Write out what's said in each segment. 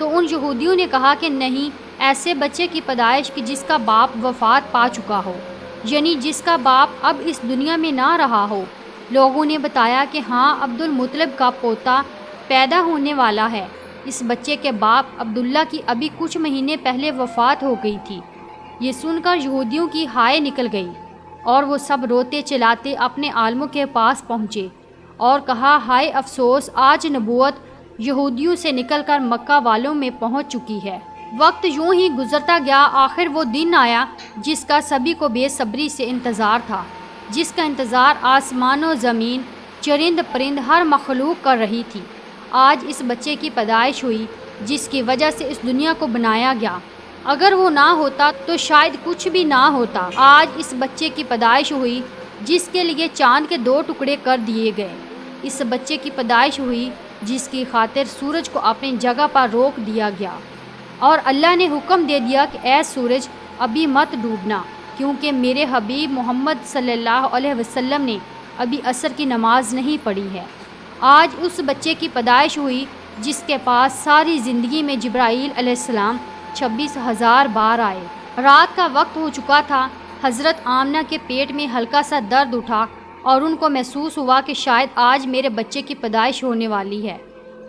تو ان یہودیوں نے کہا کہ نہیں، ایسے بچے کی پیدائش کہ جس کا باپ وفات پا چکا ہو، یعنی جس کا باپ اب اس دنیا میں نہ رہا ہو۔ لوگوں نے بتایا کہ ہاں، عبد المطلب کا پوتا پیدا ہونے والا ہے۔ اس بچے کے باپ عبداللہ کی ابھی کچھ مہینے پہلے وفات ہو گئی تھی۔ یہ سن کر یہودیوں کی ہائے نکل گئی اور وہ سب روتے چلاتے اپنے عالموں کے پاس پہنچے اور کہا، ہائے افسوس، آج نبوت یہودیوں سے نکل کر مکہ والوں میں پہنچ چکی ہے۔ وقت یوں ہی گزرتا گیا، آخر وہ دن آیا جس کا سبھی کو بے صبری سے انتظار تھا، جس کا انتظار آسمان و زمین، چرند پرند، ہر مخلوق کر رہی تھی۔ آج اس بچے کی پیدائش ہوئی جس کی وجہ سے اس دنیا کو بنایا گیا۔ اگر وہ نہ ہوتا تو شاید کچھ بھی نہ ہوتا۔ آج اس بچے کی پیدائش ہوئی جس کے لیے چاند کے 2 ٹکڑے کر دیے گئے۔ اس بچے کی پیدائش ہوئی جس کی خاطر سورج کو اپنی جگہ پر روک دیا گیا اور اللہ نے حکم دے دیا کہ اے سورج، ابھی مت ڈوبنا، کیونکہ میرے حبیب محمد صلی اللہ علیہ وسلم نے ابھی عصر کی نماز نہیں پڑھی ہے۔ آج اس بچے کی پیدائش ہوئی جس کے پاس ساری زندگی میں جبرائیل علیہ السلام 26,000 بار آئے۔ رات کا وقت ہو چکا تھا۔ حضرت آمنہ کے پیٹ میں ہلکا سا درد اٹھا اور ان کو محسوس ہوا کہ شاید آج میرے بچے کی پیدائش ہونے والی ہے،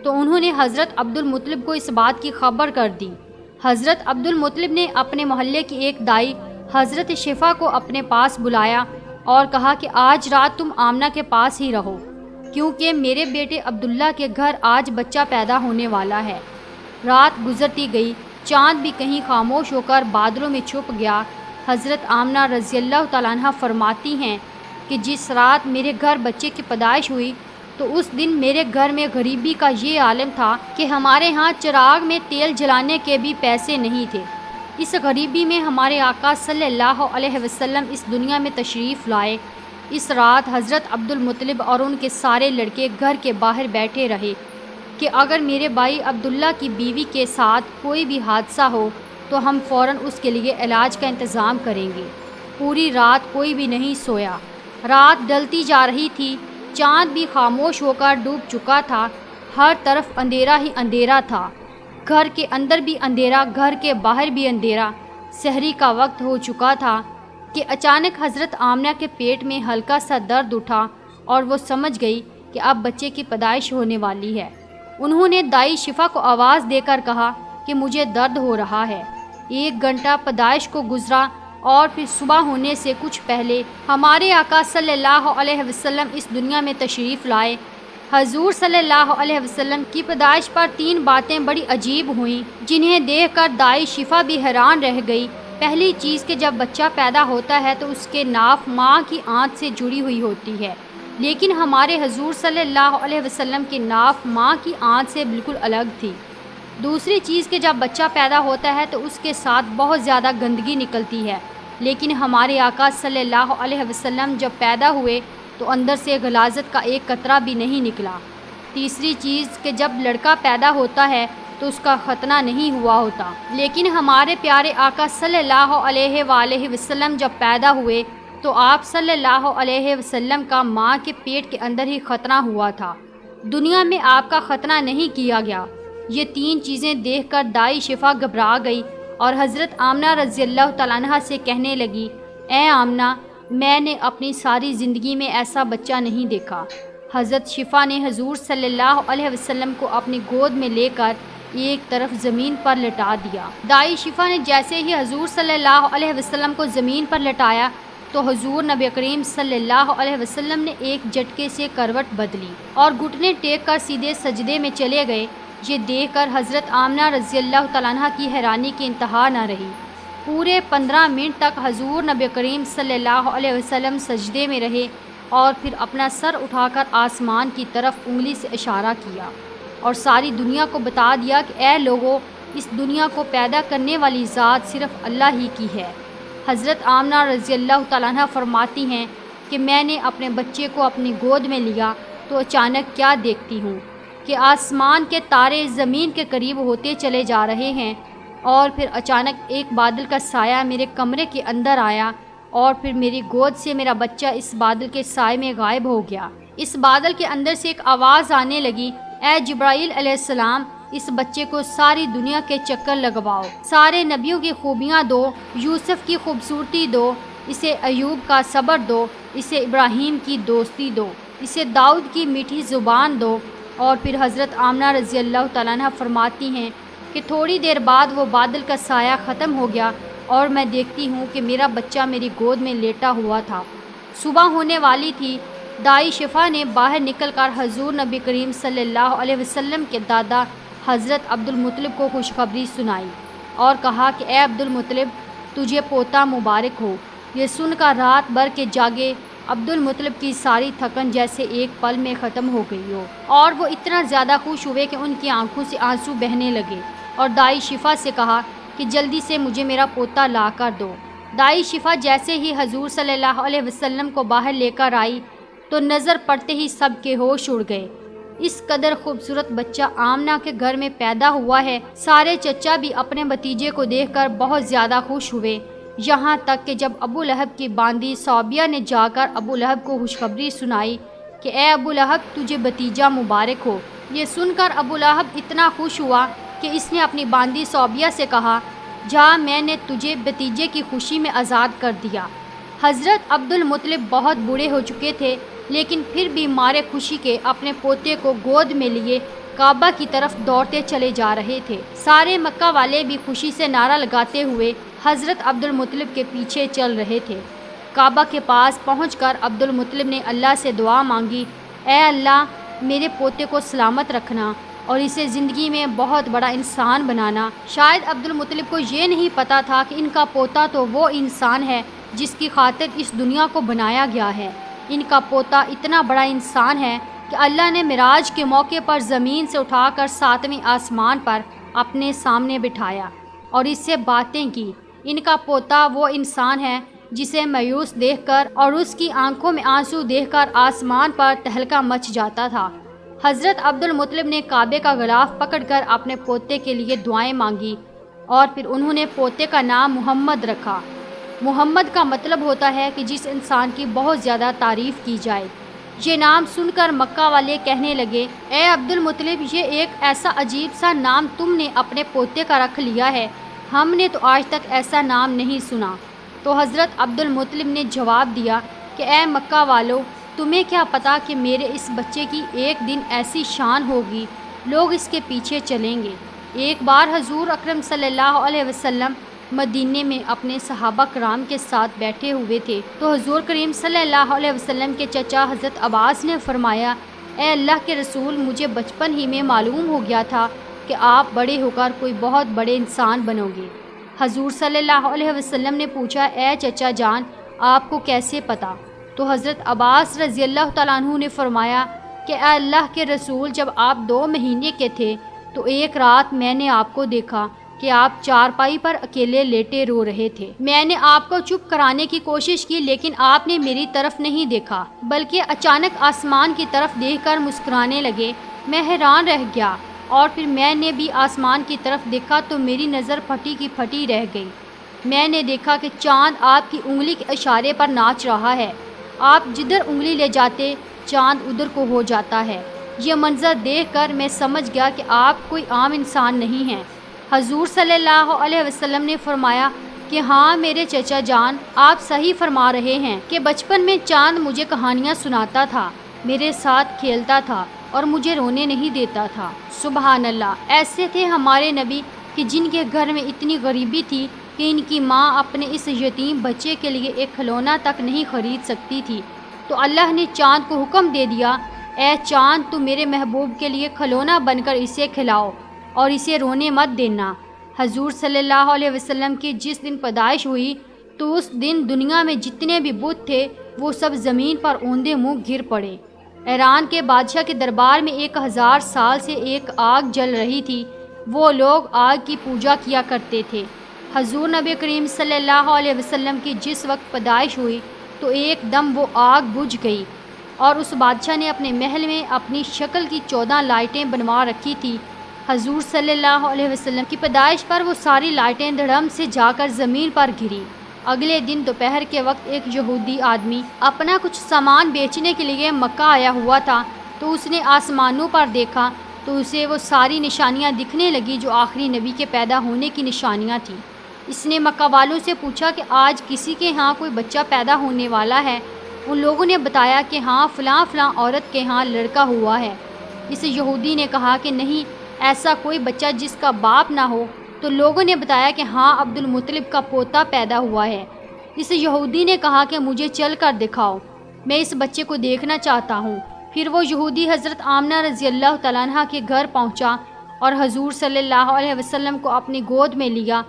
تو انہوں نے حضرت عبد المطلب کو اس بات کی خبر کر دی۔ حضرت عبد المطلب نے اپنے محلے کی ایک دائی حضرت شفا کو اپنے پاس بلایا اور کہا کہ آج رات تم آمنہ کے پاس ہی رہو، کیونکہ میرے بیٹے عبداللہ کے گھر آج بچہ پیدا ہونے والا ہے۔ رات گزرتی گئی، چاند بھی کہیں خاموش ہو کر بادلوں میں چھپ گیا۔ حضرت آمنہ رضی اللہ تعالیٰ عنہ فرماتی ہیں کہ جس رات میرے گھر بچے کی پیدائش ہوئی تو اس دن میرے گھر میں غریبی کا یہ عالم تھا کہ ہمارے ہاں چراغ میں تیل جلانے کے بھی پیسے نہیں تھے۔ اس غریبی میں ہمارے آقا صلی اللہ علیہ وسلم اس دنیا میں تشریف لائے۔ اس رات حضرت عبد المطلب اور ان کے سارے لڑکے گھر کے باہر بیٹھے رہے کہ اگر میرے بھائی عبداللہ کی بیوی کے ساتھ کوئی بھی حادثہ ہو تو ہم فوراً اس کے لیے علاج کا انتظام کریں گے۔ پوری رات کوئی بھی نہیں سویا۔ رات ڈلتی جا رہی تھی، چاند بھی خاموش ہو کر ڈوب چکا تھا، ہر طرف اندھیرا ہی اندھیرا تھا، گھر کے اندر بھی اندھیرا، گھر کے باہر بھی اندھیرا۔ سحری کا وقت ہو چکا تھا کہ اچانک حضرت آمنہ کے پیٹ میں ہلکا سا درد اٹھا اور وہ سمجھ گئی کہ اب بچے کی پیدائش ہونے والی ہے۔ انہوں نے دائی شفا کو آواز دے کر کہا کہ مجھے درد ہو رہا ہے۔ 1 گھنٹہ پیدائش کو گزرا اور پھر صبح ہونے سے کچھ پہلے ہمارے آقا صلی اللہ علیہ وسلم اس دنیا میں تشریف لائے۔ حضور صلی اللہ علیہ وسلم کی پیدائش پر 3 باتیں بڑی عجیب ہوئیں جنہیں دیکھ کر دائی شفا بھی حیران رہ گئی۔ پہلی چیز کہ جب بچہ پیدا ہوتا ہے تو اس کے ناف ماں کی آنت سے جڑی ہوئی ہوتی ہے، لیکن ہمارے حضور صلی اللہ علیہ وسلم کی ناف ماں کی آنت سے بالکل الگ تھی۔ دوسری چیز کہ جب بچہ پیدا ہوتا ہے تو اس کے ساتھ بہت زیادہ گندگی نکلتی ہے، لیکن ہمارے آقا صلی اللہ علیہ وسلم جب پیدا ہوئے تو اندر سے غلاظت کا ایک قطرہ بھی نہیں نکلا۔ تیسری چیز کہ جب لڑکا پیدا ہوتا ہے تو اس کا ختنہ نہیں ہوا ہوتا، لیکن ہمارے پیارے آقا صلی اللہ علیہ وآلہ وسلم جب پیدا ہوئے تو آپ صلی اللہ علیہ وسلم کا ماں کے پیٹ کے اندر ہی ختنہ ہوا تھا، دنیا میں آپ کا ختنہ نہیں کیا گیا۔ یہ 3 چیزیں دیکھ کر دائی شفا گھبرا گئی اور حضرت آمنہ رضی اللہ تعالیٰ عنہ سے کہنے لگی، اے آمنہ، میں نے اپنی ساری زندگی میں ایسا بچہ نہیں دیکھا۔ حضرت شفا نے حضور صلی اللہ علیہ وسلم کو اپنی گود میں لے کر ایک طرف زمین پر لٹا دیا۔ دائی شفا نے جیسے ہی حضور صلی اللہ علیہ وسلم کو زمین پر لٹایا تو حضور نبی کریم صلی اللہ علیہ وسلم نے ایک جھٹکے سے کروٹ بدلی اور گھٹنے ٹیک کر سیدھے سجدے میں چلے گئے۔ یہ دیکھ کر حضرت آمنہ رضی اللہ تعالیٰ عنہ کی حیرانی کی انتہا نہ رہی۔ پورے 15 منٹ تک حضور نبی کریم صلی اللہ علیہ وسلم سجدے میں رہے اور پھر اپنا سر اٹھا کر آسمان کی طرف انگلی سے اشارہ کیا اور ساری دنیا کو بتا دیا کہ اے لوگو، اس دنیا کو پیدا کرنے والی ذات صرف اللہ ہی کی ہے۔ حضرت آمنہ رضی اللہ تعالیٰ عنہ فرماتی ہیں کہ میں نے اپنے بچے کو اپنی گود میں لیا تو اچانک کیا دیکھتی ہوں کہ آسمان کے تارے زمین کے قریب ہوتے چلے جا رہے ہیں، اور پھر اچانک ایک بادل کا سایہ میرے کمرے کے اندر آیا اور پھر میری گود سے میرا بچہ اس بادل کے سائے میں غائب ہو گیا۔ اس بادل کے اندر سے ایک آواز آنے لگی، اے جبرائیل علیہ السلام، اس بچے کو ساری دنیا کے چکر لگواؤ، سارے نبیوں کی خوبیاں دو، یوسف کی خوبصورتی دو، اسے ایوب کا صبر دو، اسے ابراہیم کی دوستی دو، اسے داؤد کی میٹھی زبان دو۔ اور پھر حضرت آمنہ رضی اللہ تعالیٰ عنہ فرماتی ہیں کہ تھوڑی دیر بعد وہ بادل کا سایہ ختم ہو گیا اور میں دیکھتی ہوں کہ میرا بچہ میری گود میں لیٹا ہوا تھا۔ صبح ہونے والی تھی۔ دائی شفا نے باہر نکل کر حضور نبی کریم صلی اللہ علیہ وسلم کے دادا حضرت عبد المطلب کو خوشخبری سنائی اور کہا کہ اے عبد المطلب، تجھے پوتا مبارک ہو۔ یہ سن کر رات بھر کے جاگے عبد المطلب کی ساری تھکن جیسے ایک پل میں ختم ہو گئی ہو، اور وہ اتنا زیادہ خوش ہوئے کہ ان کی آنکھوں سے آنسو بہنے لگے، اور دائی شفا سے کہا کہ جلدی سے مجھے میرا پوتا لا کر دو۔ دائی شفا جیسے ہی حضور صلی اللہ علیہ وسلم کو باہر لے کر آئی تو نظر پڑتے ہی سب کے ہوش اڑ گئے۔ اس قدر خوبصورت بچہ آمنہ کے گھر میں پیدا ہوا ہے۔ سارے چچا بھی اپنے بھتیجے کو دیکھ کر بہت زیادہ خوش ہوئے، یہاں تک کہ جب ابو لہب کی باندی صوبیہ نے جا کر ابو لہب کو خوشخبری سنائی کہ اے ابو لہب، تجھے بھتیجا مبارک ہو، یہ سن کر ابو لہب اتنا خوش ہوا کہ اس نے اپنی باندی صوبیہ سے کہا، جا، میں نے تجھے بھتیجے کی خوشی میں آزاد کر دیا۔ حضرت عبد المطلب بہت بوڑھے ہو چکے تھے، لیکن پھر بھی مارے خوشی کے اپنے پوتے کو گود میں لیے کعبہ کی طرف دوڑتے چلے جا رہے تھے۔ سارے مکہ والے بھی خوشی سے نعرہ لگاتے ہوئے حضرت عبد المطلب کے پیچھے چل رہے تھے۔ کعبہ کے پاس پہنچ کر عبد المطلب نے اللہ سے دعا مانگی، اے اللہ، میرے پوتے کو سلامت رکھنا اور اسے زندگی میں بہت بڑا انسان بنانا۔ شاید عبد المطلب کو یہ نہیں پتا تھا کہ ان کا پوتا تو وہ انسان ہے جس کی خاطر اس دنیا کو بنایا گیا ہے۔ ان کا پوتا اتنا بڑا انسان ہے کہ اللہ نے معراج کے موقع پر زمین سے اٹھا کر 7ویں آسمان پر اپنے سامنے بٹھایا اور اس سے باتیں کی۔ ان کا پوتا وہ انسان ہے جسے مایوس دیکھ کر اور اس کی آنکھوں میں آنسو دیکھ کر آسمان پر تہلکہ مچ جاتا تھا۔ حضرت عبد المطلب نے کعبے کا غلاف پکڑ کر اپنے پوتے کے لیے دعائیں مانگی اور پھر انہوں نے پوتے کا نام محمد رکھا۔ محمد کا مطلب ہوتا ہے کہ جس انسان کی بہت زیادہ تعریف کی جائے۔ یہ نام سن کر مکہ والے کہنے لگے، اے عبد المطلب، یہ ایک ایسا عجیب سا نام تم نے اپنے پوتے کا رکھ لیا ہے، ہم نے تو آج تک ایسا نام نہیں سنا۔ تو حضرت عبد المطلب نے جواب دیا کہ اے مکہ والو، تمہیں کیا پتا کہ میرے اس بچے کی ایک دن ایسی شان ہوگی، لوگ اس کے پیچھے چلیں گے۔ ایک بار حضور اکرم صلی اللہ علیہ وسلم مدینے میں اپنے صحابہ کرام کے ساتھ بیٹھے ہوئے تھے تو حضور کریم صلی اللہ علیہ وسلم کے چچا حضرت عباس نے فرمایا، اے اللہ کے رسول، مجھے بچپن ہی میں معلوم ہو گیا تھا کہ آپ بڑے ہو کر کوئی بہت بڑے انسان بنو گے۔ حضور صلی اللہ علیہ وسلم نے پوچھا، اے چچا جان، آپ کو کیسے پتا؟ تو حضرت عباس رضی اللہ تعالیٰ عنہ نے فرمایا کہ اے اللہ کے رسول، جب آپ 2 مہینے کے تھے تو ایک رات میں نے آپ کو دیکھا کہ آپ چارپائی پر اکیلے لیٹے رو رہے تھے۔ میں نے آپ کو چپ کرانے کی کوشش کی، لیکن آپ نے میری طرف نہیں دیکھا بلکہ اچانک آسمان کی طرف دیکھ کر مسکرانے لگے۔ میں حیران رہ گیا اور پھر میں نے بھی آسمان کی طرف دیکھا تو میری نظر پھٹی کی پھٹی رہ گئی۔ میں نے دیکھا کہ چاند آپ کی انگلی کے اشارے پر ناچ رہا ہے، آپ جدھر انگلی لے جاتے چاند ادھر کو ہو جاتا ہے۔ یہ منظر دیکھ کر میں سمجھ گیا کہ آپ کوئی عام انسان نہیں ہیں۔ حضور صلی اللہ علیہ وسلم نے فرمایا کہ ہاں میرے چچا جان، آپ صحیح فرما رہے ہیں کہ بچپن میں چاند مجھے کہانیاں سناتا تھا، میرے ساتھ کھیلتا تھا اور مجھے رونے نہیں دیتا تھا۔ سبحان اللہ، ایسے تھے ہمارے نبی کہ جن کے گھر میں اتنی غریبی تھی کہ ان کی ماں اپنے اس یتیم بچے کے لیے ایک کھلونا تک نہیں خرید سکتی تھی، تو اللہ نے چاند کو حکم دے دیا، اے چاند، تو میرے محبوب کے لیے کھلونا بن کر اسے کھلاؤ اور اسے رونے مت دینا۔ حضور صلی اللہ علیہ وسلم کی جس دن پیدائش ہوئی تو اس دن دنیا میں جتنے بھی بت تھے وہ سب زمین پر اوندے منہ گر پڑے۔ ایران کے بادشاہ کے دربار میں 1000 سال سے ایک آگ جل رہی تھی، وہ لوگ آگ کی پوجا کیا کرتے تھے۔ حضور نبی کریم صلی اللہ علیہ وسلم کی جس وقت پیدائش ہوئی تو ایک دم وہ آگ بجھ گئی، اور اس بادشاہ نے اپنے محل میں اپنی شکل کی 14 لائٹیں بنوا رکھی تھی۔ حضور صلی اللہ علیہ وسلم کی پیدائش پر وہ ساری لائٹیں دھڑم سے جا کر زمین پر گری۔ اگلے دن دوپہر کے وقت ایک یہودی آدمی اپنا کچھ سامان بیچنے کے لیے مکہ آیا ہوا تھا، تو اس نے آسمانوں پر دیکھا تو اسے وہ ساری نشانیاں دکھنے لگی جو آخری نبی کے پیدا ہونے کی نشانیاں تھیں۔ اس نے مکہ والوں سے پوچھا کہ آج کسی کے ہاں کوئی بچہ پیدا ہونے والا ہے؟ ان لوگوں نے بتایا کہ ہاں فلاں فلاں عورت کے ہاں لڑکا ہوا ہے۔ اس یہودی نے کہا کہ نہیں، ایسا کوئی بچہ جس کا باپ نہ ہو۔ تو لوگوں نے بتایا کہ ہاں عبد المطلب کا پوتا پیدا ہوا ہے۔ اس یہودی نے کہا کہ مجھے چل کر دکھاؤ، میں اس بچے کو دیکھنا چاہتا ہوں۔ پھر وہ یہودی حضرت آمنہ رضی اللہ تعالیٰ عنہ کے گھر پہنچا اور حضور صلی اللہ علیہ وسلم کو اپنی گود میں لیا،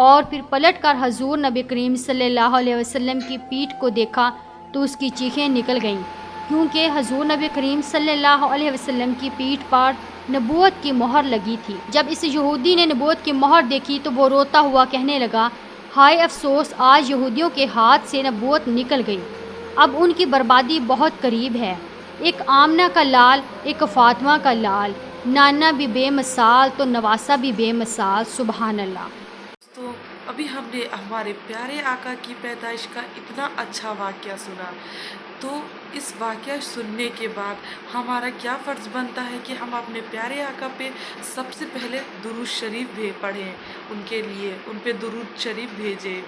اور پھر پلٹ کر حضور نبی کریم صلی اللہ علیہ وسلم کی پیٹھ کو دیکھا تو اس کی چیخیں نکل گئیں، کیونکہ حضور نبی کریم صلی اللہ علیہ وسلم کی پیٹھ پر نبوت کی مہر لگی تھی۔ جب اس یہودی نے نبوت کی مہر دیکھی تو وہ روتا ہوا کہنے لگا، ہائے افسوس، آج یہودیوں کے ہاتھ سے نبوت نکل گئی، اب ان کی بربادی بہت قریب ہے۔ ایک آمنہ کا لال، ایک فاطمہ کا لال، نانا بھی بے مثال تو نواسا بھی بے مثال، سبحان اللہ۔ تو ابھی ہم نے ہمارے پیارے آقا کی پیدائش کا اتنا اچھا واقعہ سنا، تو اس واقعہ سننے کے بعد ہمارا کیا فرض بنتا ہے کہ ہم اپنے پیارے آقا پہ سب سے پہلے درود شریف پڑھیں، ان کے لیے ان پہ درود شریف بھیجیں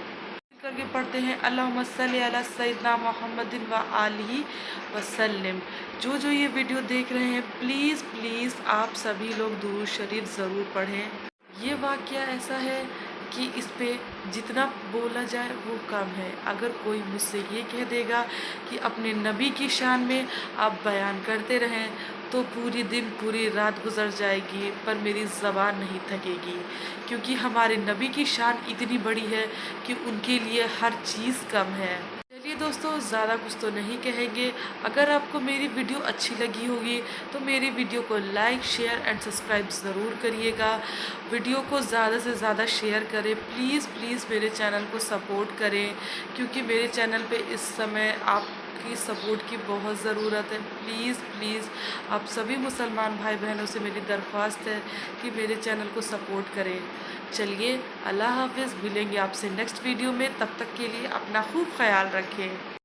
کر کے پڑھتے ہیں اللہم صلی علی سیدنا محمد و آلہ وسلم۔ جو یہ ویڈیو دیکھ رہے ہیں پلیز پلیز آپ سبھی لوگ درود شریف ضرور پڑھیں۔ یہ واقعہ ایسا ہے کہ اس پہ جتنا بولا جائے وہ کم ہے۔ اگر کوئی مجھ سے یہ کہہ دے گا کہ اپنے نبی کی شان میں آپ بیان کرتے رہیں تو پوری دن پوری رات گزر جائے گی پر میری زبان نہیں تھکے گی، کیونکہ ہمارے نبی کی شان اتنی بڑی ہے کہ ان کے لیے ہر چیز کم ہے۔ چلیے دوستو، زیادہ کچھ تو نہیں کہیں گے۔ اگر آپ کو میری ویڈیو اچھی لگی ہوگی تو میری ویڈیو کو لائک، شیئر اینڈ سبسکرائب ضرور کریے گا۔ ویڈیو کو زیادہ سے زیادہ شیئر کریں، پلیز پلیز میرے چینل کو سپورٹ کریں، کیونکہ میرے چینل پہ اس سمے آپ کی سپورٹ کی بہت ضرورت ہے۔ پلیز پلیز آپ سبھی مسلمان بھائی بہنوں سے میری درخواست ہے کہ میرے چینل کو سپورٹ کریں۔ چلیے اللہ حافظ، ملیں گے آپ سے نیکسٹ ویڈیو میں، تب تک کے لیے اپنا خوب خیال رکھیں۔